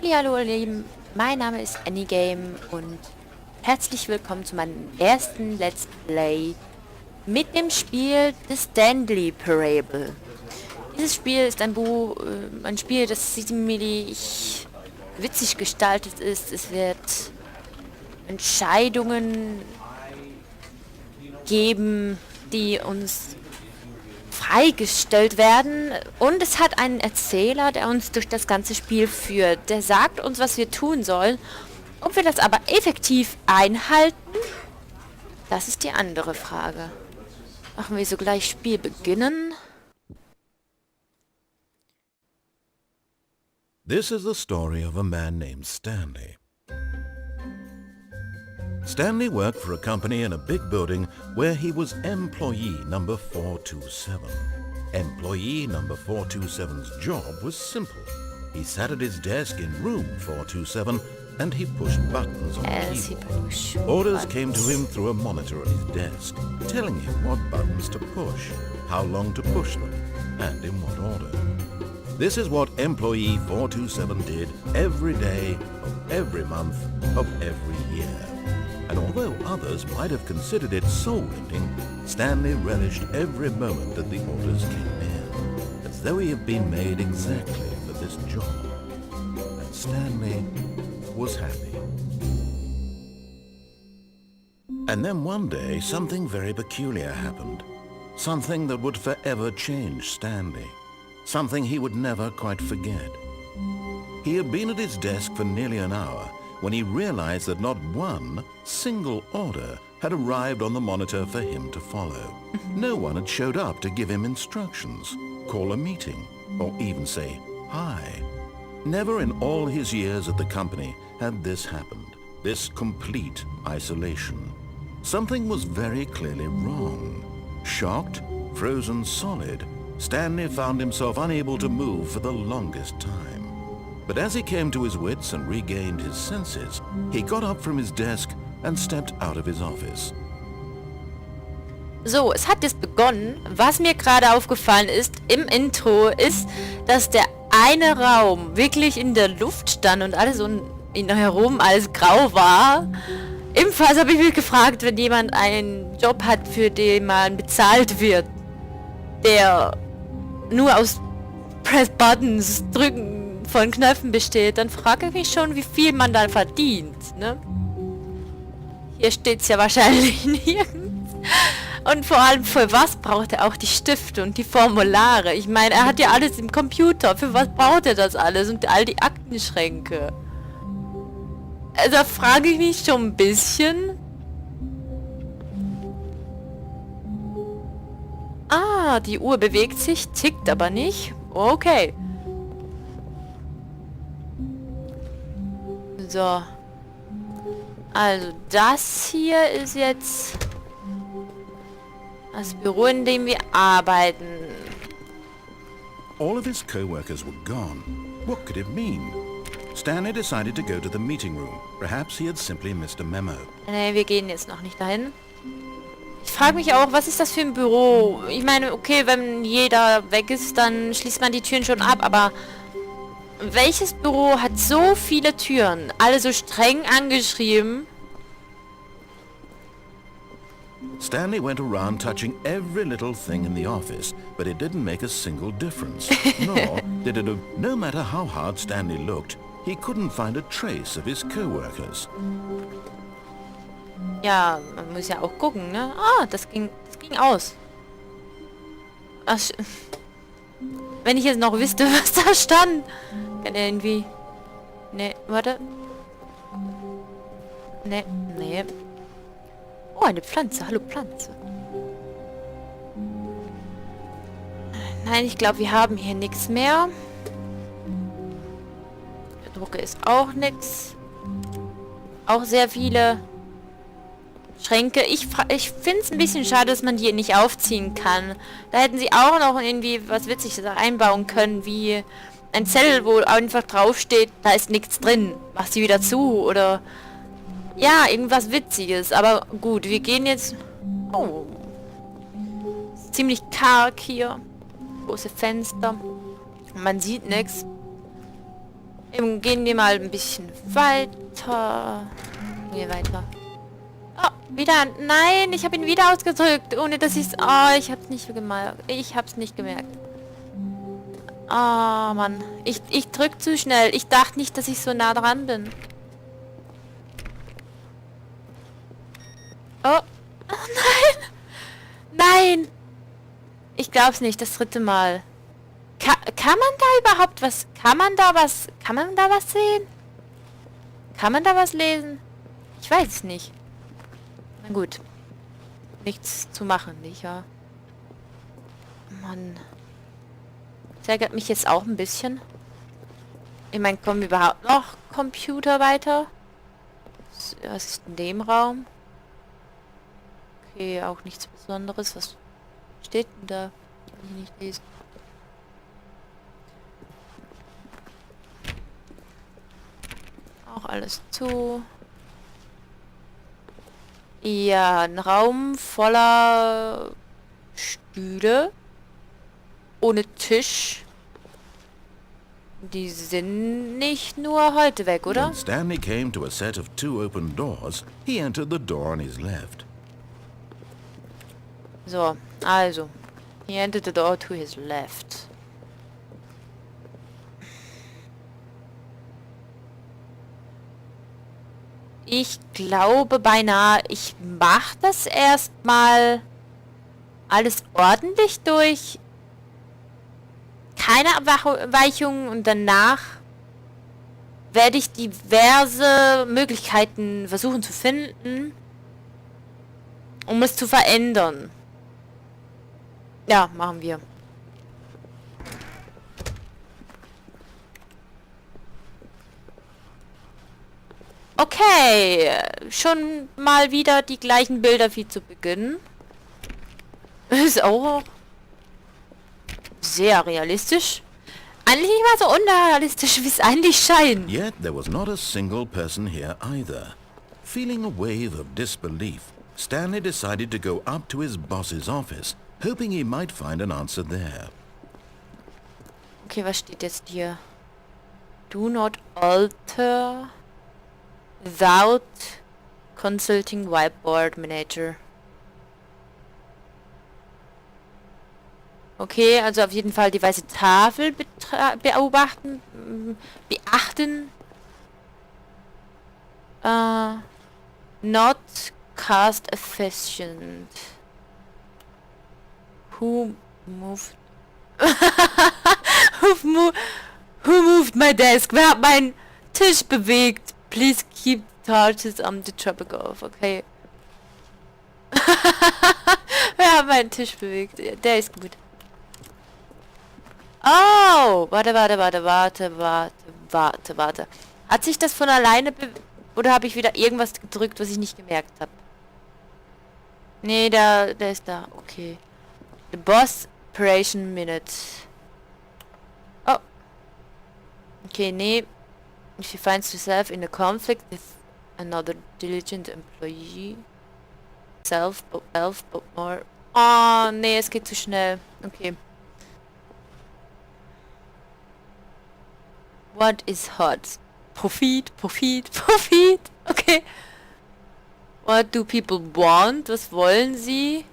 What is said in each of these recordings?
Halli Hallo ihr Lieben, mein Name ist Game und herzlich willkommen zu meinem ersten Let's Play mit dem Spiel The Stanley Parable. Dieses Spiel ist ein Spiel, das ziemlich witzig gestaltet ist. Es wird Entscheidungen geben, die uns freigestellt werden, und es hat einen Erzähler, der uns durch das ganze Spiel führt. Der sagt uns, was wir tun sollen. Ob wir das aber effektiv einhalten, das ist die andere Frage. Machen wir sogleich Spiel beginnen. This is the story of a man named Stanley. Stanley worked for a company in a big building where he was employee number 427. Employee number 427's job was simple. He sat at his desk in room 427 and he pushed buttons on the keyboard. Orders came to him through a monitor at his desk, telling him what buttons to push, how long to push them, and in what order. This is what employee 427 did every day of every month of every year. And although others might have considered it soul-lending, Stanley relished every moment that the orders came in, as though he had been made exactly for this job. And Stanley was happy. And then one day, something very peculiar happened. Something that would forever change Stanley. Something he would never quite forget. He had been at his desk for nearly an hour when he realized that not one single order had arrived on the monitor for him to follow. No one had showed up to give him instructions, call a meeting, or even say hi. Never in all his years at the company had this happened, this complete isolation. Something was very clearly wrong. Shocked, frozen solid, Stanley found himself unable to move for the longest time. But as he came to his wits and regained his senses, he got up from his desk and stepped out of his office. So, es hat jetzt begonnen. Was mir gerade aufgefallen ist im Intro, ist, dass der eine Raum wirklich in der Luft stand und alles herum alles grau war. Ebenfalls habe ich mich gefragt, wenn jemand einen Job hat, für den man bezahlt wird, der nur aus Press Buttons drücken von Knöpfen besteht, dann frage ich mich schon, wie viel man da verdient, ne? Hier steht es ja wahrscheinlich nirgends. Und vor allem, für was braucht er auch die Stifte und die Formulare? Ich meine, er hat ja alles im Computer. Für was braucht er das alles? Und all die Aktenschränke. Also da frage ich mich schon ein bisschen. Ah, die Uhr bewegt sich, tickt aber nicht. Okay. So. Also das hier ist jetzt das Büro, in dem wir arbeiten. All of his co-workers were gone. What could it mean? Stanley decided to go to the meeting room. Perhaps he had simply missed a memo. Nee, wir gehen jetzt noch nicht dahin. Ich frage mich auch, was ist das für ein Büro? Ich meine, okay, wenn jeder weg ist, dann schließt man die Türen schon ab, aber welches Büro hat so viele Türen? Alle so streng angeschrieben. Stanley went around touching every little thing in the office, but it didn't make a single difference. Nor did it, no matter how hard Stanley looked, he couldn't find a trace of his co-workers. Ja, man muss ja auch gucken, ne? Ah, das ging aus. Ach, wenn ich jetzt noch wüsste, was da stand. Kann er irgendwie... Ne, warte. Ne, ne. Oh, eine Pflanze. Hallo, Pflanze. Nein, ich glaube, wir haben hier nichts mehr. Der Drucke ist auch nichts. Auch sehr viele Schränke. Ich finde es ein bisschen schade, dass man die nicht aufziehen kann. Da hätten sie auch noch irgendwie was Witziges einbauen können, wie ein Zettel, wo einfach draufsteht, da ist nichts drin. Mach sie wieder zu oder... Ja, irgendwas Witziges. Aber gut, wir gehen jetzt... Oh. Ist ziemlich karg hier. Große Fenster. Man sieht nichts. Eben gehen wir mal ein bisschen weiter. Nee, weiter. Oh, wieder. Nein, ich habe ihn wieder ausgedrückt, ohne dass ich es... Oh, ich hab's nicht gemerkt. Ich hab's nicht gemerkt. Oh, Mann. Ich drück zu schnell. Ich dachte nicht, dass ich so nah dran bin. Oh. Oh, nein. Nein. Ich glaub's nicht. Das dritte Mal. Kann man da überhaupt was... Kann man da was sehen? Kann man da was lesen? Ich weiß es nicht. Na gut. Nichts zu machen, nicht wahr? Mann. Das ärgert mich jetzt auch ein bisschen. Ich meine, kommen überhaupt noch Computer weiter? Was ist in dem Raum? Okay, auch nichts Besonderes. Was steht denn da? Kann ich nicht lesen. Auch alles zu. Ja, ein Raum voller Stühle. Ohne Tisch. Die sind nicht nur heute weg, oder? When Stanley came to a set of 2 open doors, he entered the door on his left. So, also. He entered the door to his left. Ich glaube beinahe, ich mache das erstmal alles ordentlich durch. Keine Abweichungen und danach werde ich diverse Möglichkeiten versuchen zu finden, um es zu verändern. Ja, machen wir. Okay, schon mal wieder die gleichen Bilder wie zu Beginn. Ist auch sehr realistisch. Eigentlich nicht mal so unrealistisch, wie es eigentlich scheint. Yet there was not a single person here either. Feeling a wave of disbelief, Stanley decided to go up to his boss's office, hoping he might find an answer there. Okay, was steht jetzt hier? Do not alter without consulting whiteboard manager. Okay, also auf jeden Fall die weiße Tafel beachten. Not cast efficient. Who moved... Who moved my desk? Wer hat meinen Tisch bewegt? Please keep torches on the tropic off. Okay. Wer hat meinen Tisch bewegt? Der ist gut. Oh! Warte. Hat sich das von alleine oder habe ich wieder irgendwas gedrückt, was ich nicht gemerkt habe? Nee, der ist da. Okay. The Boss Operation Minute. Oh. Okay, nee. If he finds himself in a conflict with another diligent employee. But more. Oh, nee, es geht zu schnell. Okay. What is hot? Profit. Okay. What do people want? Was wollen sie?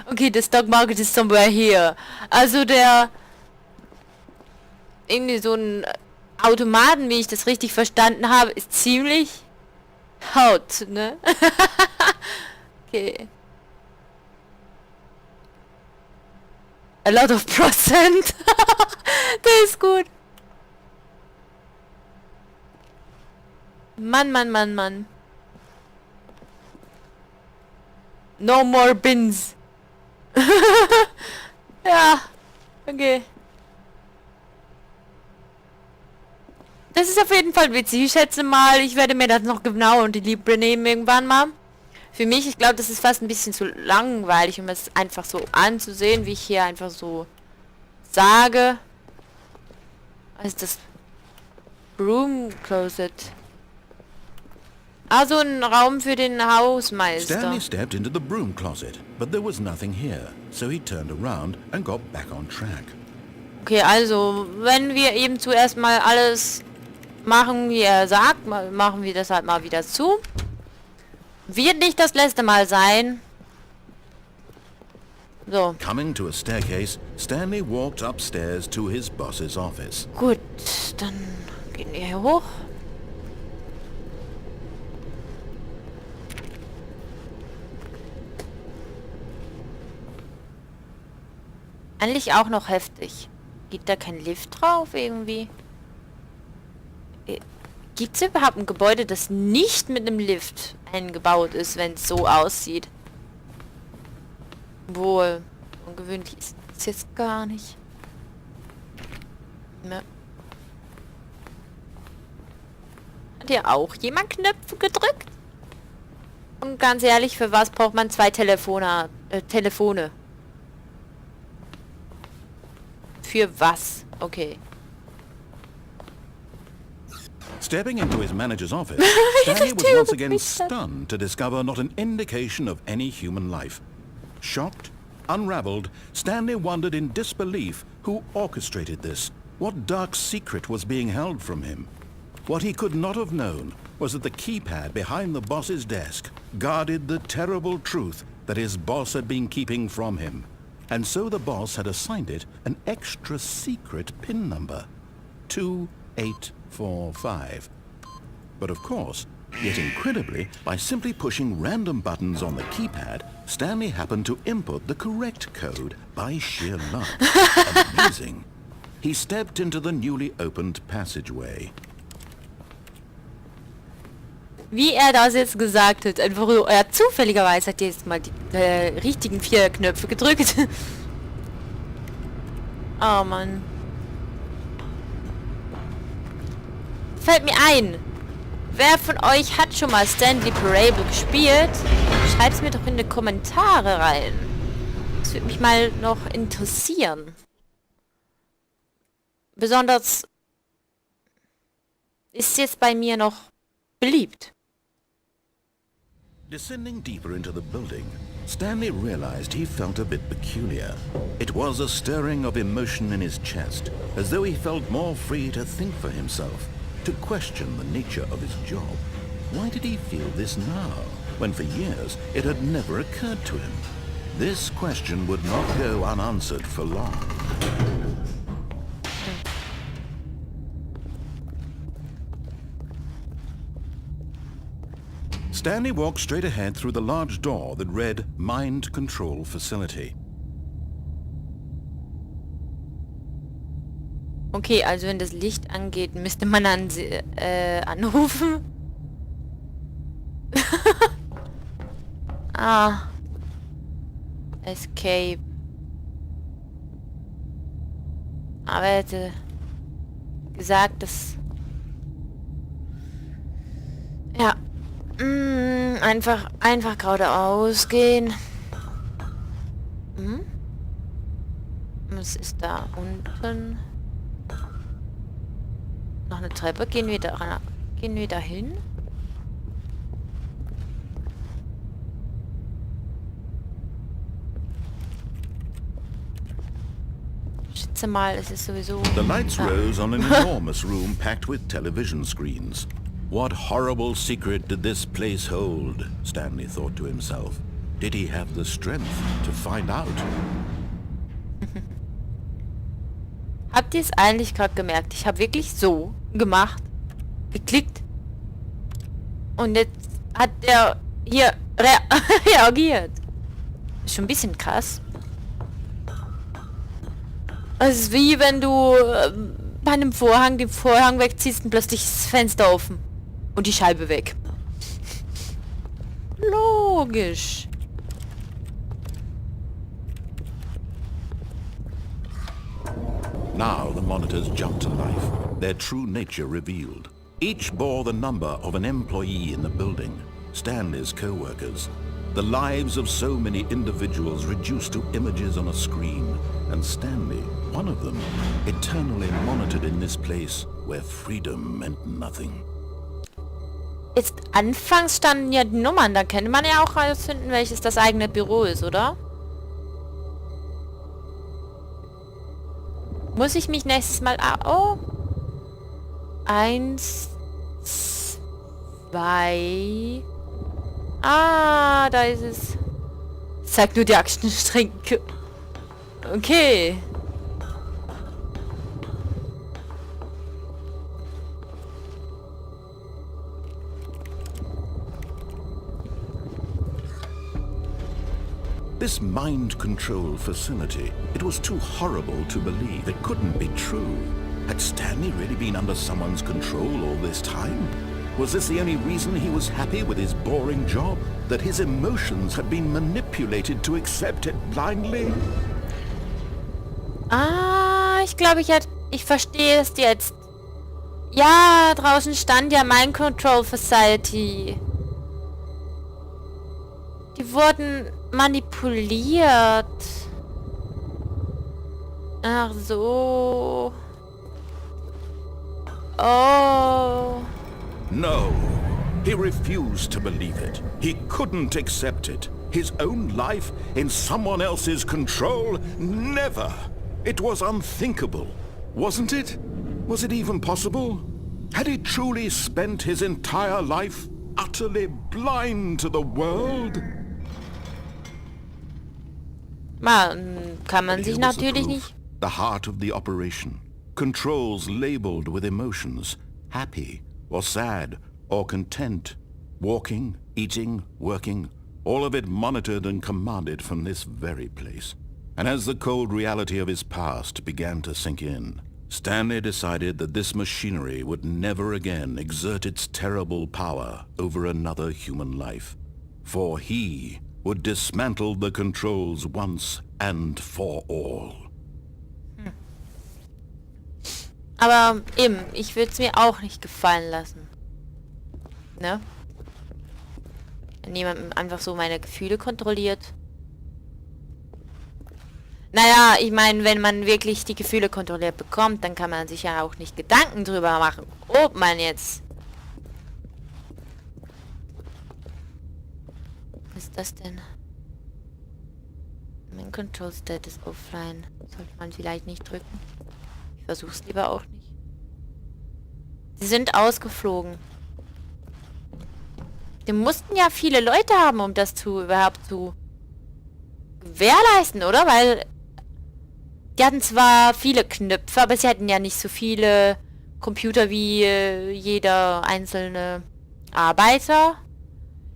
Okay, the stock market is somewhere here. Also der... Irgendwie so ein Automaten, wie ich das richtig verstanden habe, ist ziemlich hot, ne? Okay. A lot of percent. Der ist gut. Mann. No more bins. Ja. Okay. Das ist auf jeden Fall witzig. Ich schätze mal, ich werde mir das noch genau unter die Liebe nehmen irgendwann mal. Für mich, ich glaube, das ist fast ein bisschen zu langweilig, um es einfach so anzusehen, wie ich hier einfach so sage. Was ist das? Broom Closet. Also ein Raum für den Hausmeister. Stanley stepped into the broom closet, but there was nothing here, so he turned around and got back on track. Okay, also, wenn wir eben zuerst mal alles machen, wie er sagt, machen wir das halt mal wieder zu. Wird nicht das letzte Mal sein. So. Coming to a staircase, Stanley walked upstairs to his boss's office. Gut, dann gehen wir hier hoch. Eigentlich auch noch heftig. Geht da kein Lift drauf irgendwie? Gibt es überhaupt ein Gebäude, das nicht mit einem Lift eingebaut ist, wenn es so aussieht? Wohl, ungewöhnlich ist es jetzt gar nicht. Ne. Hat hier auch jemand Knöpfe gedrückt? Und ganz ehrlich, für was braucht man zwei Telefone? Für was? Okay. Stepping into his manager's office, Stanley was once again stunned to discover not an indication of any human life. Shocked, unraveled, Stanley wondered in disbelief who orchestrated this, what dark secret was being held from him. What he could not have known was that the keypad behind the boss's desk guarded the terrible truth that his boss had been keeping from him. And so the boss had assigned it an extra secret PIN number, 2845. But of course, yet incredibly, by simply pushing random buttons on the keypad, Stanley happened to input the correct code by sheer luck. Amazing. He stepped into the newly opened passageway. Wie er das jetzt gesagt hat, einfach so, er zufälligerweise hat jetzt mal die richtigen 4 Knöpfe gedrückt. Oh Mann. Fällt mir ein. Wer von euch hat schon mal Stanley Parable gespielt? Schreibt es mir doch in die Kommentare rein. Das würde mich mal noch interessieren. Besonders ist jetzt bei mir noch beliebt. Descending deeper into the building, Stanley realized he felt a bit peculiar. It was a stirring of emotion in his chest, as though he felt more free to think for himself, to question the nature of his job. Why did he feel this now, when for years it had never occurred to him? This question would not go unanswered for long. Stanley walked straight ahead through the large door that read Mind Control Facility. Okay, also wenn das Licht angeht, müsste man anrufen. Ah. Escape. Aber er hätte gesagt, dass... Ja. Einfach geradeaus gehen. Was ist da unten? Noch eine Treppe. Gehen wir da hin? Ich schätze mal, es ist sowieso... The lights rose on an enormous room packed with television screens. What horrible secret did this place hold? Stanley thought to himself. Did he have the strength to find out? Habt ihr es eigentlich gerade gemerkt? Ich habe wirklich so gemacht, geklickt und jetzt hat der hier reagiert. Ist schon ein bisschen krass. Es ist wie wenn du bei einem Vorhang den Vorhang wegziehst und plötzlich ist das Fenster offen und die Scheibe weg. Logisch. Now the monitors jumped to life, their true nature revealed. Each bore the number of an employee in the building, Stanley's co-workers. The lives of so many individuals reduced to images on a screen, and Stanley, one of them, eternally monitored in this place where freedom meant nothing. Jetzt anfangs standen ja die Nummern, da könnte man ja auch herausfinden, welches das eigene Büro ist, oder? Muss ich mich nächstes Mal... Oh. 1, 2... Ah, da ist es. Zeigt nur die Aktenstrecke. Okay. This mind control facility, it was too horrible to believe. It couldn't be true. Had Stanley really been under someone's control all this time? Was this the only reason he was happy with his boring job? That his emotions had been manipulated to accept it blindly? Ah, ich glaube, ich verstehe es jetzt. Ja, draußen stand ja Mind Control Facility. Die wurden manipuliert. Ach so. Oh. No. He refused to believe it. He couldn't accept it. His own life in someone else's control? Never. It was unthinkable. Wasn't it? Was it even possible? Had he truly spent his entire life utterly blind to the world? Man kann man sich natürlich nicht... The heart of the operation. Controls labeled with emotions. Happy or sad or content. Walking, eating, working. All of it monitored and commanded from this very place. And as the cold reality of his past began to sink in, Stanley decided that this machinery would never again exert its terrible power over another human life. For he would dismantle the controls once and for all. Aber eben, ich würde es mir auch nicht gefallen lassen. Ne? Wenn jemand einfach so meine Gefühle kontrolliert. Naja, ich meine, wenn man wirklich die Gefühle kontrolliert bekommt, dann kann man sich ja auch nicht Gedanken drüber machen, ob man jetzt... Was ist das denn? Mein Control State ist offline. Sollte man vielleicht nicht drücken. Ich versuch's lieber auch nicht. Sie sind ausgeflogen. Die mussten ja viele Leute haben, um das überhaupt zu gewährleisten, oder? Weil die hatten zwar viele Knöpfe, aber sie hatten ja nicht so viele Computer wie jeder einzelne Arbeiter.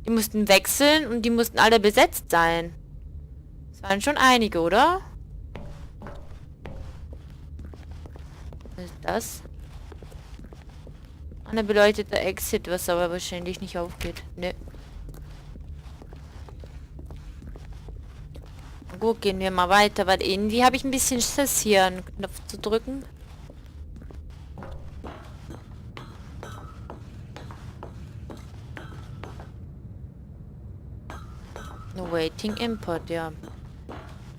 Die mussten wechseln und die mussten alle besetzt sein. Das waren schon einige, oder? Was ist das? Eine beleuchtete Exit, was aber wahrscheinlich nicht aufgeht. Ne. Gut, gehen wir mal weiter, weil irgendwie habe ich ein bisschen Schiss hier, einen Knopf zu drücken. No waiting import, ja.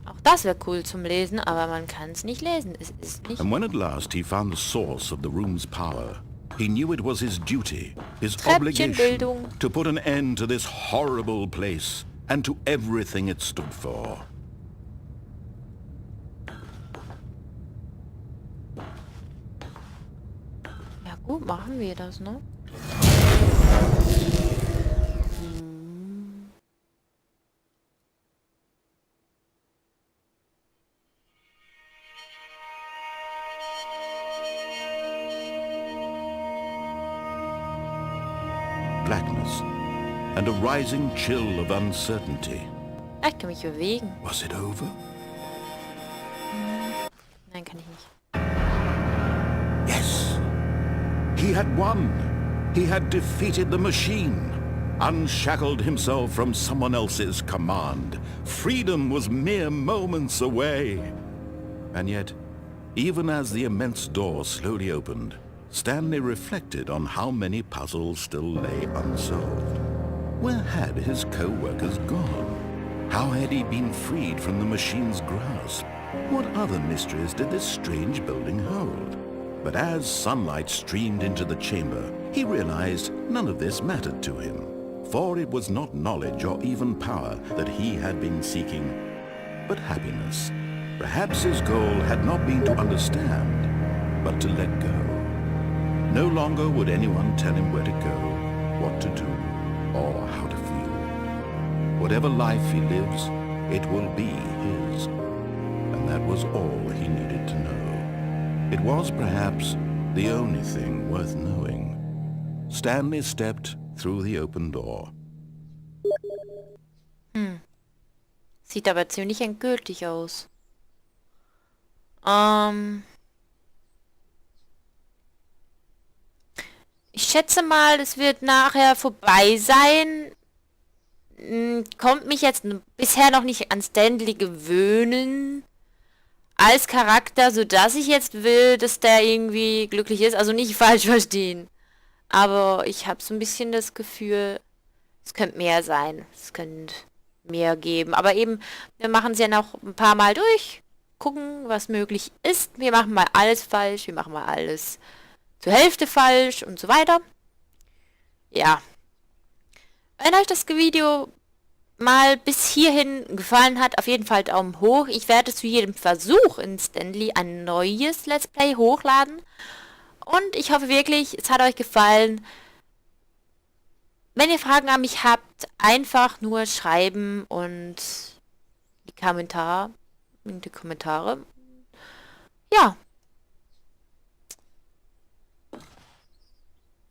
Auch das wäre cool zum Lesen, aber man kann es nicht lesen. Es ist nicht... And when at last he found the source of the room's power, he knew it was his duty, his obligation, to put an end to this horrible place and to everything it stood for. Ja gut, machen wir das, ne? Blackness and a rising chill of uncertainty. Ich kann mich bewegen. Was it over? Nein, kann ich nicht. Yes. He had won. He had defeated the machine, unshackled himself from someone else's command. Freedom was mere moments away. And yet, even as the immense door slowly opened, Stanley reflected on how many puzzles still lay unsolved. Where had his co-workers gone? How had he been freed from the machine's grasp? What other mysteries did this strange building hold? But as sunlight streamed into the chamber, He realized none of this mattered to him, for it was not knowledge or even power that he had been seeking, but happiness. Perhaps his goal had not been to understand, but to let go. No longer would anyone tell him where to go, what to do, or how to feel. Whatever life he lives, it will be his. And that was all he needed to know. It was perhaps the only thing worth knowing. Stanley stepped through the open door. Sieht aber ziemlich endgültig aus. Ich schätze mal, es wird nachher vorbei sein. Kommt mich jetzt bisher noch nicht an Stanley gewöhnen als Charakter, sodass ich jetzt will, dass der irgendwie glücklich ist. Also nicht falsch verstehen. Aber ich habe so ein bisschen das Gefühl, es könnte mehr sein. Es könnte mehr geben. Aber eben, wir machen es ja noch ein paar Mal durch. Gucken, was möglich ist. Wir machen mal alles falsch. Wir machen mal alles zur Hälfte falsch und so weiter. Ja. Wenn euch das Video mal bis hierhin gefallen hat, auf jeden Fall Daumen hoch. Ich werde zu jedem Versuch in Stanley ein neues Let's Play hochladen. Und ich hoffe wirklich, es hat euch gefallen. Wenn ihr Fragen an mich habt, einfach nur schreiben und in die Kommentare. Ja.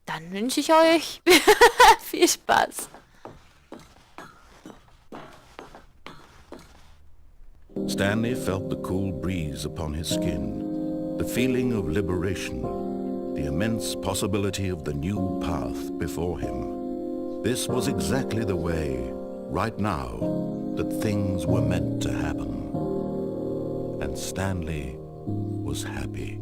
Dann wünsche ich euch viel Spaß. Stanley felt the cool breeze upon his skin, the feeling of liberation, the immense possibility of the new path before him. This was exactly the way, right now, that things were meant to happen. And Stanley was happy.